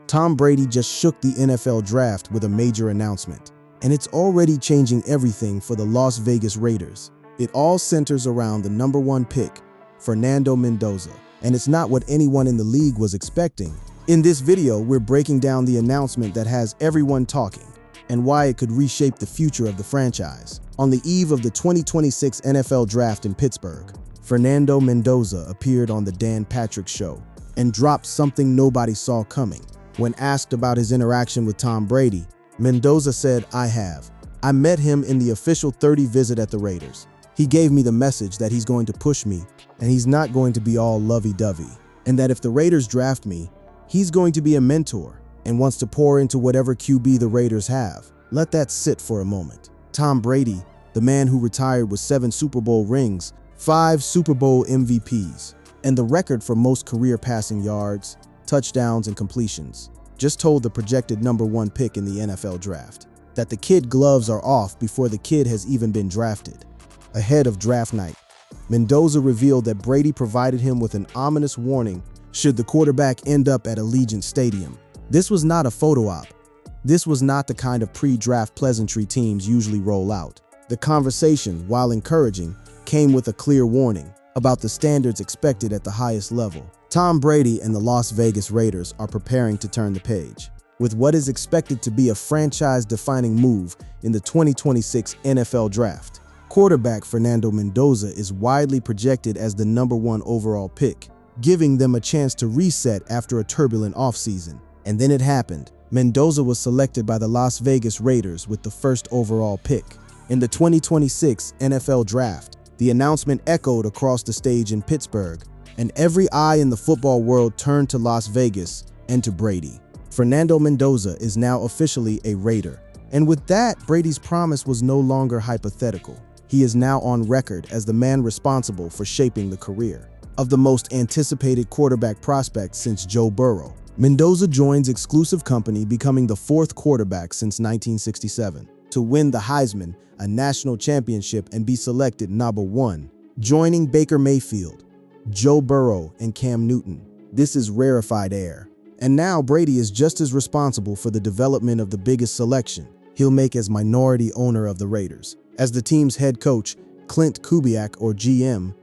Tom Brady just shook the NFL draft with a major announcement, and it's already changing everything for the Las Vegas Raiders. It all centers around the #1 pick, Fernando Mendoza, and it's not what anyone in the league was expecting. In this video, we're breaking down the announcement that has everyone talking and why it could reshape the future of the franchise. On the eve of the 2026 NFL Draft in Pittsburgh, Fernando Mendoza appeared on the Dan Patrick Show and dropped something nobody saw coming. When asked about his interaction with Tom Brady, Mendoza said, I met him in the official 30 visit at the Raiders. He gave me the message that he's going to push me and he's not going to be all lovey-dovey, and that if the Raiders draft me, he's going to be a mentor and wants to pour into whatever QB the Raiders have. Let that sit for a moment. Tom Brady, the man who retired with 7 Super Bowl rings, 5 Super Bowl MVPs, and the record for most career passing yards, touchdowns, and completions, just told the projected #1 pick in the NFL draft that the kid gloves are off before the kid has even been drafted. Ahead of draft night, Mendoza revealed that Brady provided him with an ominous warning should the quarterback end up at Allegiant Stadium. This was not a photo op. This was not the kind of pre-draft pleasantry teams usually roll out. The conversation, while encouraging, came with a clear warning about the standards expected at the highest level. Tom Brady and the Las Vegas Raiders are preparing to turn the page with what is expected to be a franchise-defining move in the 2026 NFL Draft. Quarterback Fernando Mendoza is widely projected as the #1 overall pick, giving them a chance to reset after a turbulent offseason. And then it happened. Mendoza was selected by the Las Vegas Raiders with the 1st overall pick. In the 2026 NFL Draft, the announcement echoed across the stage in Pittsburgh, and every eye in the football world turned to Las Vegas and to Brady. Fernando Mendoza is now officially a Raider. And with that, Brady's promise was no longer hypothetical. He is now on record as the man responsible for shaping the career of the most anticipated quarterback prospect since Joe Burrow. Mendoza joins exclusive company, becoming the 4th quarterback since 1967 to win the Heisman, a national championship, and be selected #1, joining Baker Mayfield, Joe Burrow, and Cam Newton. This is rarefied air. And now Brady is just as responsible for the development of the biggest selection he'll make as minority owner of the Raiders. As the team's head coach, Clint Kubiak, or GM,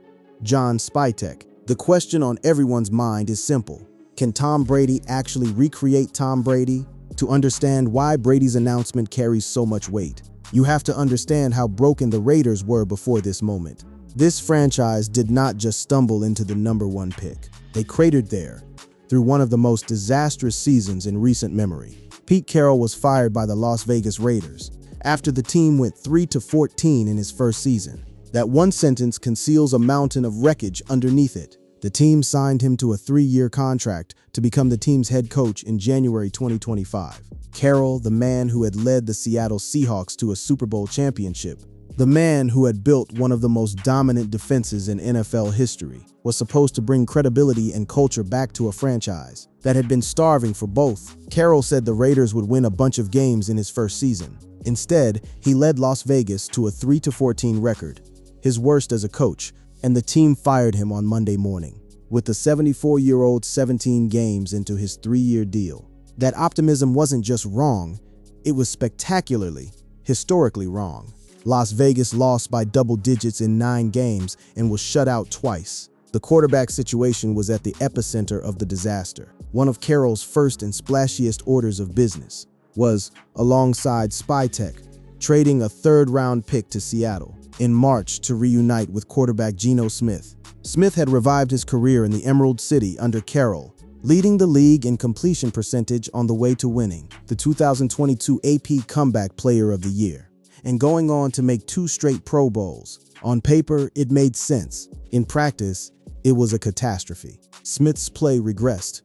John Spytek, the question on everyone's mind is simple. Can Tom Brady actually recreate Tom Brady? To understand why Brady's announcement carries so much weight, you have to understand how broken the Raiders were before this moment. This franchise did not just stumble into the #1 pick. They cratered there through one of the most disastrous seasons in recent memory. Pete Carroll was fired by the Las Vegas Raiders after the team went 3-14 in his first season. That one sentence conceals a mountain of wreckage underneath it. The team signed him to a 3-year contract to become the team's head coach in January 2025. Carroll, the man who had led the Seattle Seahawks to a Super Bowl championship, the man who had built one of the most dominant defenses in NFL history, was supposed to bring credibility and culture back to a franchise that had been starving for both. Carroll said the Raiders would win a bunch of games in his first season. Instead, he led Las Vegas to a 3-14 record, his worst as a coach, and the team fired him on Monday morning, with the 74-year-old 17 games into his 3-year deal. That optimism wasn't just wrong, it was spectacularly, historically wrong. Las Vegas lost by double digits in 9 games and was shut out twice. The quarterback situation was at the epicenter of the disaster. One of Carroll's first and splashiest orders of business was, alongside Spytek, trading a 3rd-round pick to Seattle in March to reunite with quarterback Geno Smith. Smith had revived his career in the Emerald City under Carroll, leading the league in completion percentage on the way to winning the 2022 AP Comeback Player of the Year, and going on to make 2 straight Pro Bowls. On paper, it made sense. In practice, it was a catastrophe. Smith's play regressed.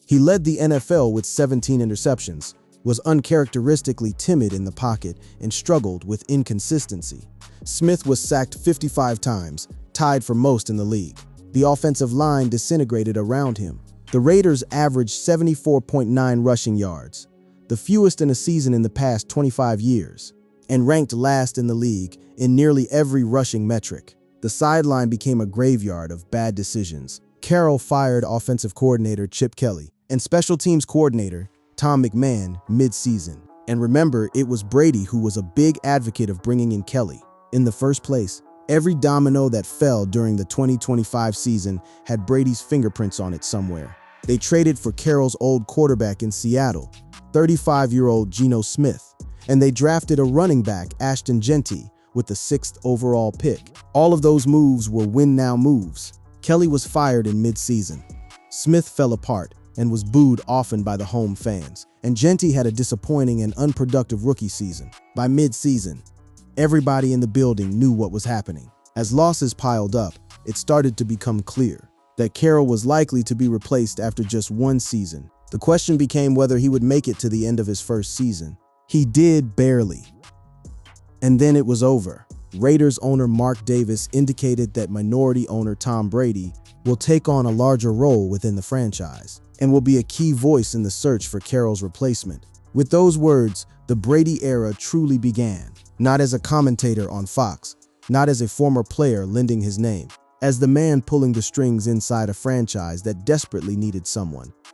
He led the NFL with 17 interceptions, was uncharacteristically timid in the pocket, and struggled with inconsistency. Smith was sacked 55 times, tied for most in the league. The offensive line disintegrated around him. The Raiders averaged 74.9 rushing yards, the fewest in a season in the past 25 years, and ranked last in the league in nearly every rushing metric. The sideline became a graveyard of bad decisions. Carroll fired offensive coordinator Chip Kelly and special teams coordinator Tom McMahon mid-season. And remember, it was Brady who was a big advocate of bringing in Kelly. In the first place, every domino that fell during the 2025 season had Brady's fingerprints on it somewhere. They traded for Carroll's old quarterback in Seattle, 35-year-old Geno Smith, and they drafted a running back, Ashton Jeanty, with the 6th overall pick. All of those moves were win-now moves. Kelly was fired in mid-season. Smith fell apart and was booed often by the home fans, and Jeanty had a disappointing and unproductive rookie season. By mid-season, everybody in the building knew what was happening. As losses piled up, it started to become clear that Carroll was likely to be replaced after just one season. The question became whether he would make it to the end of his first season. He did barely. And then it was over. Raiders owner Mark Davis indicated that minority owner Tom Brady will take on a larger role within the franchise and will be a key voice in the search for Carroll's replacement. With those words, the Brady era truly began, not as a commentator on Fox, not as a former player lending his name, as the man pulling the strings inside a franchise that desperately needed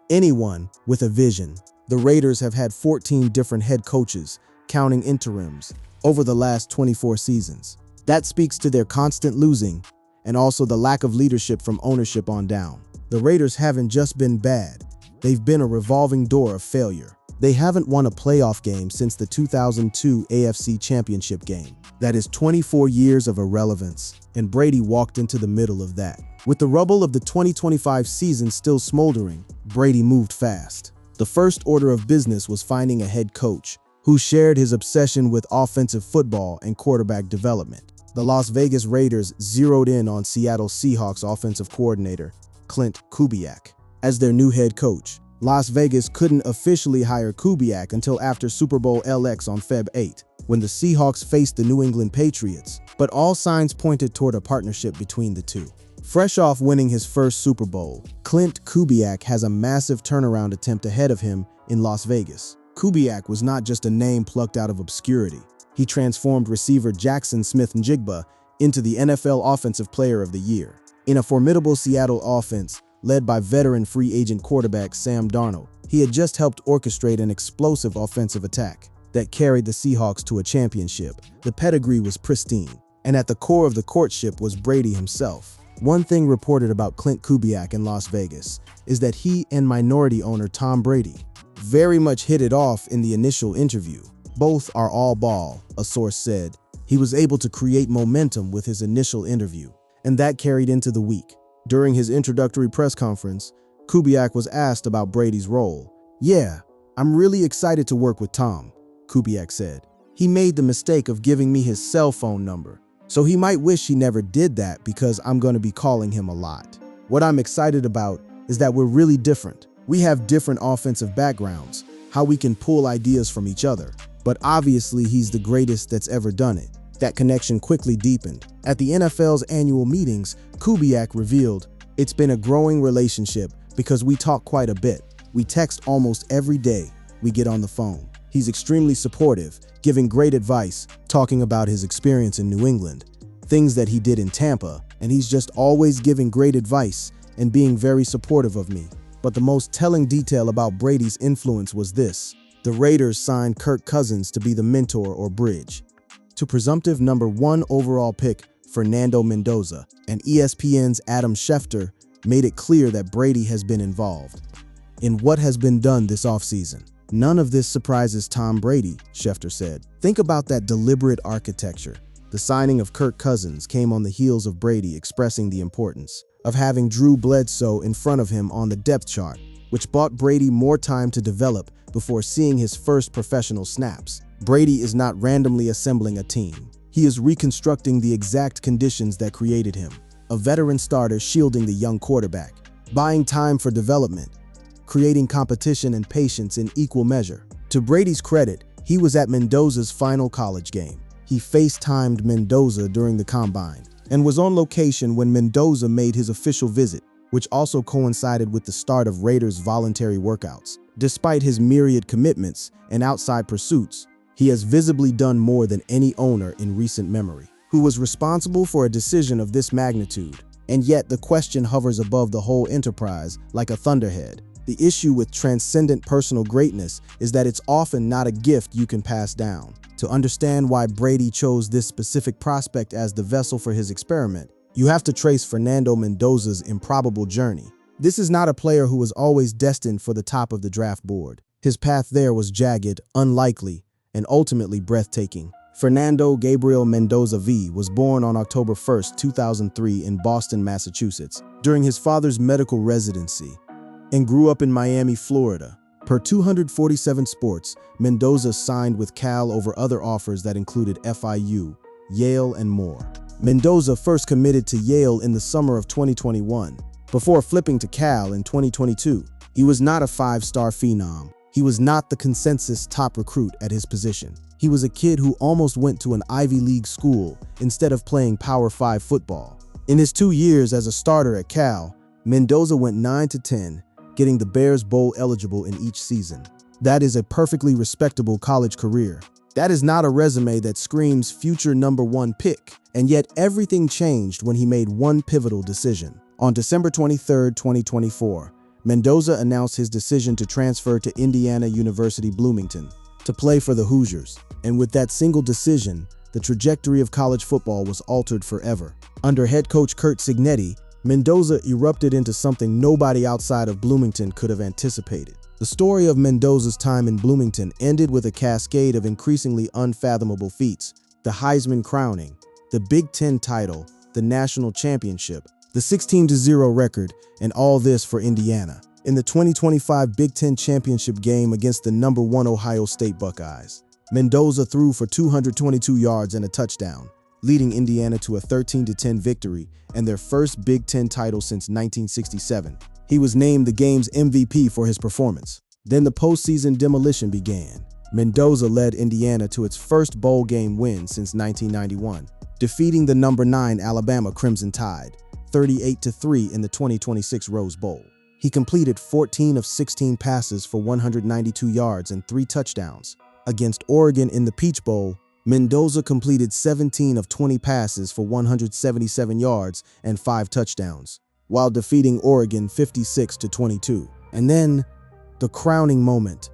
anyone with a vision. The Raiders have had 14 different head coaches, counting interims, over the last 24 seasons. That speaks to their constant losing and also the lack of leadership from ownership on down. The Raiders haven't just been bad, they've been a revolving door of failure. They haven't won a playoff game since the 2002 AFC Championship game. That is 24 years of irrelevance, and Brady walked into the middle of that. With the rubble of the 2025 season still smoldering, Brady moved fast. The first order of business was finding a head coach who shared his obsession with offensive football and quarterback development. The Las Vegas Raiders zeroed in on Seattle Seahawks offensive coordinator Klint Kubiak as their new head coach. Las Vegas couldn't officially hire Kubiak until after Super Bowl LX on Feb 8, when the Seahawks faced the New England Patriots, but all signs pointed toward a partnership between the two. Fresh off winning his first Super Bowl, Klint Kubiak has a massive turnaround attempt ahead of him in Las Vegas. Kubiak was not just a name plucked out of obscurity. He transformed receiver Jackson Smith-Njigba into the NFL Offensive Player of the Year. In a formidable Seattle offense, led by veteran free agent quarterback Sam Darnold, he had just helped orchestrate an explosive offensive attack that carried the Seahawks to a championship. The pedigree was pristine, and at the core of the courtship was Brady himself. One thing reported about Klint Kubiak in Las Vegas is that he and minority owner Tom Brady very much hit it off in the initial interview. Both are all ball, a source said. He was able to create momentum with his initial interview, and that carried into the week. During his introductory press conference, Kubiak was asked about Brady's role. "Yeah, I'm really excited to work with Tom," Kubiak said. "He made the mistake of giving me his cell phone number, so he might wish he never did that because I'm going to be calling him a lot. What I'm excited about is that we're really different. We have different offensive backgrounds, how we can pull ideas from each other. But obviously he's the greatest that's ever done it." That connection quickly deepened. At the NFL's annual meetings, Kubiak revealed, "It's been a growing relationship because we talk quite a bit. We text almost every day. We get on the phone. He's extremely supportive, giving great advice, talking about his experience in New England, things that he did in Tampa, and he's just always giving great advice and being very supportive of me." But the most telling detail about Brady's influence was this. The Raiders signed Kirk Cousins to be the mentor or bridge to presumptive #1 overall pick Fernando Mendoza, and ESPN's Adam Schefter made it clear that Brady has been involved in what has been done this offseason. "None of this surprises Tom Brady," Schefter said. "Think about that deliberate architecture. The signing of Kirk Cousins came on the heels of Brady expressing the importance of having Drew Bledsoe in front of him on the depth chart, which bought Brady more time to develop before seeing his first professional snaps. Brady is not randomly assembling a team. He is reconstructing the exact conditions that created him. A veteran starter shielding the young quarterback, buying time for development, creating competition and patience in equal measure." To Brady's credit, he was at Mendoza's final college game. He FaceTimed Mendoza during the combine and was on location when Mendoza made his official visit, which also coincided with the start of Raiders' voluntary workouts. Despite his myriad commitments and outside pursuits, he has visibly done more than any owner in recent memory, who was responsible for a decision of this magnitude. And yet the question hovers above the whole enterprise like a thunderhead. The issue with transcendent personal greatness is that it's often not a gift you can pass down. To understand why Brady chose this specific prospect as the vessel for his experiment, you have to trace Fernando Mendoza's improbable journey. This is not a player who was always destined for the top of the draft board. His path there was jagged, unlikely, and ultimately breathtaking. Fernando Gabriel Mendoza V was born on October 1, 2003 in Boston, Massachusetts, during his father's medical residency, and grew up in Miami, Florida. Per 247 Sports, Mendoza signed with Cal over other offers that included FIU, Yale, and more. Mendoza first committed to Yale in the summer of 2021, before flipping to Cal in 2022. He was not a five-star phenom. He was not the consensus top recruit at his position. He was a kid who almost went to an Ivy League school instead of playing Power 5 football. In his 2 years as a starter at Cal, Mendoza went 9-10, getting the Bears bowl eligible in each season. That is a perfectly respectable college career. That is not a resume that screams future #1 pick, and yet everything changed when he made one pivotal decision. On December 23, 2024, Mendoza announced his decision to transfer to Indiana University Bloomington to play for the Hoosiers, and with that single decision, the trajectory of college football was altered forever. Under head coach Curt Cignetti, Mendoza erupted into something nobody outside of Bloomington could have anticipated. The story of Mendoza's time in Bloomington ended with a cascade of increasingly unfathomable feats: the Heisman crowning, the Big Ten title, the national championship, the 16-0 record, and all this for Indiana. In the 2025 Big Ten championship game against the #1 Ohio State Buckeyes, Mendoza threw for 222 yards and a touchdown, leading Indiana to a 13-10 victory and their first Big Ten title since 1967. He was named the game's MVP for his performance. Then the postseason demolition began. Mendoza led Indiana to its first bowl game win since 1991, defeating the #9 Alabama Crimson Tide 38-3 in the 2026 Rose Bowl. He completed 14 of 16 passes for 192 yards and 3 touchdowns. Against Oregon in the Peach Bowl, Mendoza completed 17 of 20 passes for 177 yards and 5 touchdowns, while defeating Oregon 56-22. And then, the crowning moment.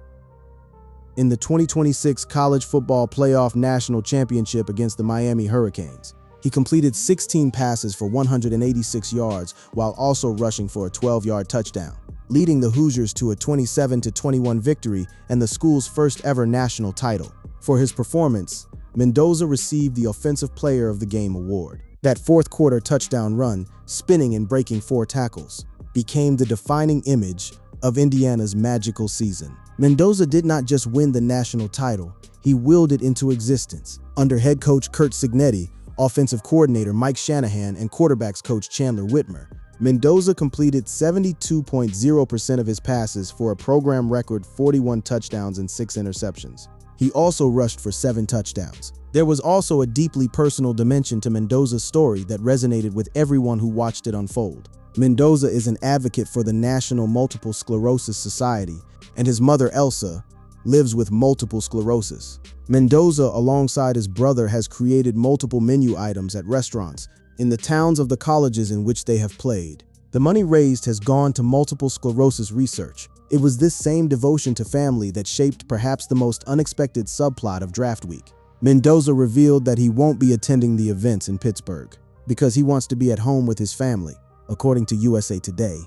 In the 2026 College Football Playoff National Championship against the Miami Hurricanes, he completed 16 passes for 186 yards while also rushing for a 12-yard touchdown, leading the Hoosiers to a 27-21 victory and the school's first ever national title. For his performance, Mendoza received the Offensive Player of the Game award. That fourth-quarter touchdown run, spinning and breaking 4 tackles, became the defining image of Indiana's magical season. Mendoza did not just win the national title, he willed it into existence. Under head coach Curt Cignetti, offensive coordinator Mike Shanahan, and quarterbacks coach Chandler Whitmer, Mendoza completed 72.0% of his passes for a program record 41 touchdowns and 6 interceptions. He also rushed for 7 touchdowns. There was also a deeply personal dimension to Mendoza's story that resonated with everyone who watched it unfold. Mendoza is an advocate for the National Multiple Sclerosis Society, and his mother, Elsa, lives with multiple sclerosis. Mendoza, alongside his brother, has created multiple menu items at restaurants in the towns of the colleges in which they have played. The money raised has gone to multiple sclerosis research. It was this same devotion to family that shaped perhaps the most unexpected subplot of draft week. Mendoza revealed that he won't be attending the events in Pittsburgh because he wants to be at home with his family. According to USA Today,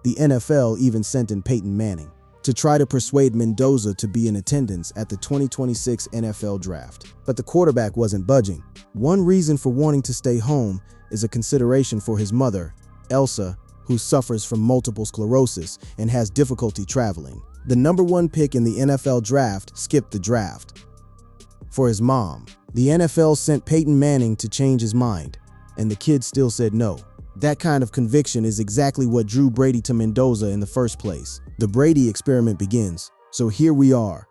the NFL even sent in Peyton Manning to try to persuade Mendoza to be in attendance at the 2026 NFL Draft. But the quarterback wasn't budging. One reason for wanting to stay home is a consideration for his mother, Elsa, who suffers from multiple sclerosis and has difficulty traveling. The #1 pick in the NFL Draft skipped the draft. For his mom, the NFL sent Peyton Manning to change his mind, and the kid still said no. That kind of conviction is exactly what drew Brady to Mendoza in the first place. The Brady experiment begins, so here we are.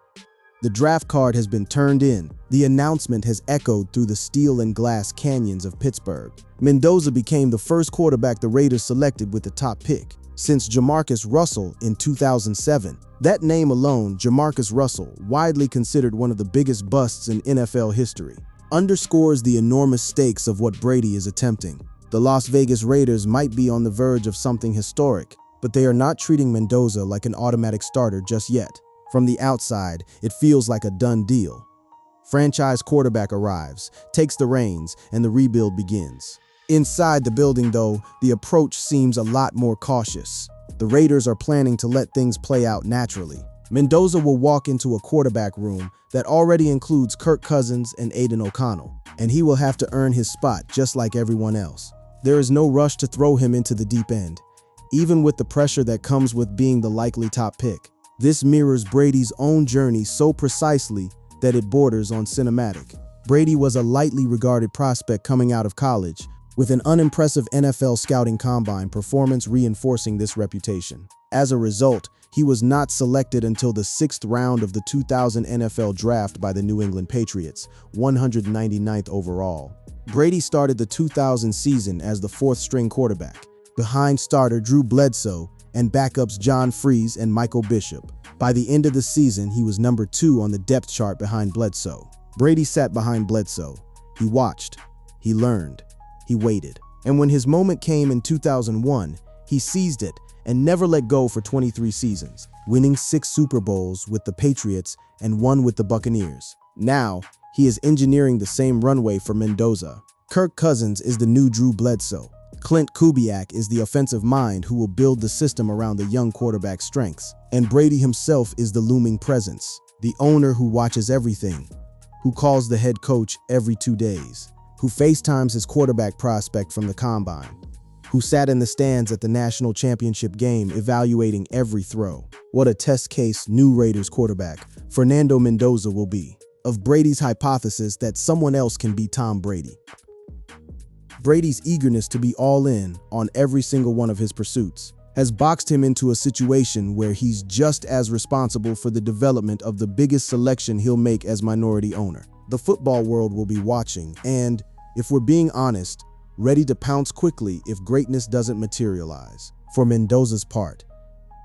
The draft card has been turned in. The announcement has echoed through the steel and glass canyons of Pittsburgh. Mendoza became the first quarterback the Raiders selected with the top pick since Jamarcus Russell in 2007. That name alone, Jamarcus Russell, widely considered one of the biggest busts in NFL history, underscores the enormous stakes of what Brady is attempting. The Las Vegas Raiders might be on the verge of something historic, but they are not treating Mendoza like an automatic starter just yet. From the outside, it feels like a done deal. Franchise quarterback arrives, takes the reins, and the rebuild begins. Inside the building, though, the approach seems a lot more cautious. The Raiders are planning to let things play out naturally. Mendoza will walk into a quarterback room that already includes Kirk Cousins and Aiden O'Connell, and he will have to earn his spot just like everyone else. There is no rush to throw him into the deep end, even with the pressure that comes with being the likely top pick. This mirrors Brady's own journey so precisely that it borders on cinematic. Brady was a lightly regarded prospect coming out of college, with an unimpressive NFL scouting combine performance reinforcing this reputation. As a result, he was not selected until the 6th round of the 2000 NFL Draft by the New England Patriots, 199th overall. Brady started the 2000 season as the 4th-string quarterback, behind starter Drew Bledsoe and backups John Freese and Michael Bishop. By the end of the season, he was number 2 on the depth chart behind Bledsoe. Brady sat behind Bledsoe. He watched. He learned. He waited. And when his moment came in 2001, he seized it and never let go for 23 seasons, winning 6 Super Bowls with the Patriots and 1 with the Buccaneers. Now, he is engineering the same runway for Mendoza. Kirk Cousins is the new Drew Bledsoe. Clint Kubiak is the offensive mind who will build the system around the young quarterback's strengths. And Brady himself is the looming presence, the owner who watches everything, who calls the head coach every 2 days, who FaceTimes his quarterback prospect from the combine, who sat in the stands at the national championship game evaluating every throw. What a test case new Raiders quarterback Fernando Mendoza will be, of Brady's hypothesis that someone else can be Tom Brady. Brady's eagerness to be all in on every single one of his pursuits has boxed him into a situation where he's just as responsible for the development of the biggest selection he'll make as minority owner. The football world will be watching and, if we're being honest, ready to pounce quickly if greatness doesn't materialize. For Mendoza's part,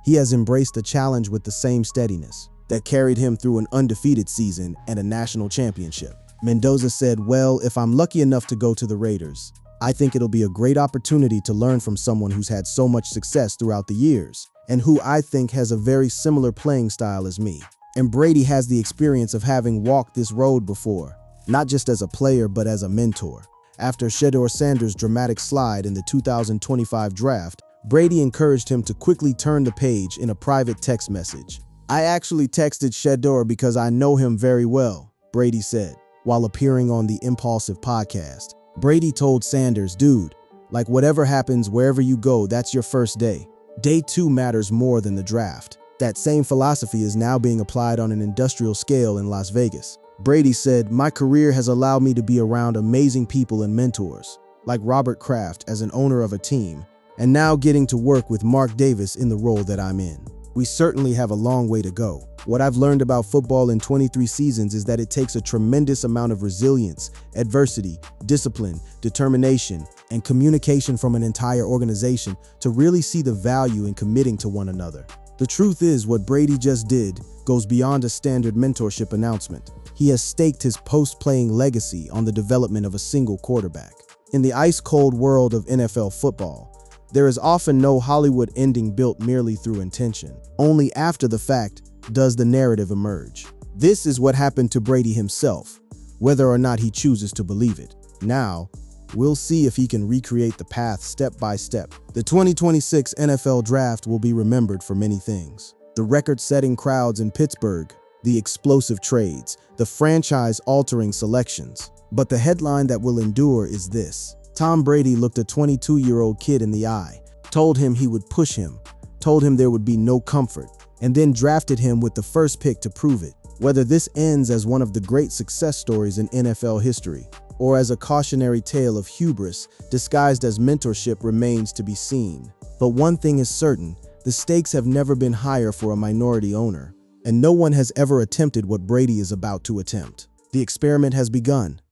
he has embraced the challenge with the same steadiness that carried him through an undefeated season and a national championship. Mendoza said, "Well, if I'm lucky enough to go to the Raiders, I think it'll be a great opportunity to learn from someone who's had so much success throughout the years, and who I think has a very similar playing style as me." And Brady has the experience of having walked this road before, not just as a player, but as a mentor. After Shedeur Sanders' dramatic slide in the 2025 draft, Brady encouraged him to quickly turn the page in a private text message. "I actually texted Shedeur because I know him very well," Brady said, while appearing on the Impulsive podcast. Brady told Sanders, "Dude, like whatever happens wherever you go, that's your first day. Day 2 matters more than the draft." That same philosophy is now being applied on an industrial scale in Las Vegas. Brady said, "My career has allowed me to be around amazing people and mentors, like Robert Kraft as an owner of a team, and now getting to work with Mark Davis in the role that I'm in. We certainly have a long way to go. What I've learned about football in 23 seasons is that it takes a tremendous amount of resilience, adversity, discipline, determination, and communication from an entire organization to really see the value in committing to one another." The truth is, what Brady just did goes beyond a standard mentorship announcement. He has staked his post-playing legacy on the development of a single quarterback. In the ice-cold world of NFL football, there is often no Hollywood ending built merely through intention. Only after the fact does the narrative emerge. This is what happened to Brady himself, whether or not he chooses to believe it. Now, we'll see if he can recreate the path step by step. The 2026 NFL Draft will be remembered for many things. The record-setting crowds in Pittsburgh, the explosive trades, the franchise-altering selections. But the headline that will endure is this: Tom Brady looked a 22-year-old kid in the eye, told him he would push him, told him there would be no comfort, and then drafted him with the first pick to prove it. Whether this ends as one of the great success stories in NFL history, or as a cautionary tale of hubris disguised as mentorship, remains to be seen. But one thing is certain: the stakes have never been higher for a minority owner, and no one has ever attempted what Brady is about to attempt. The experiment has begun.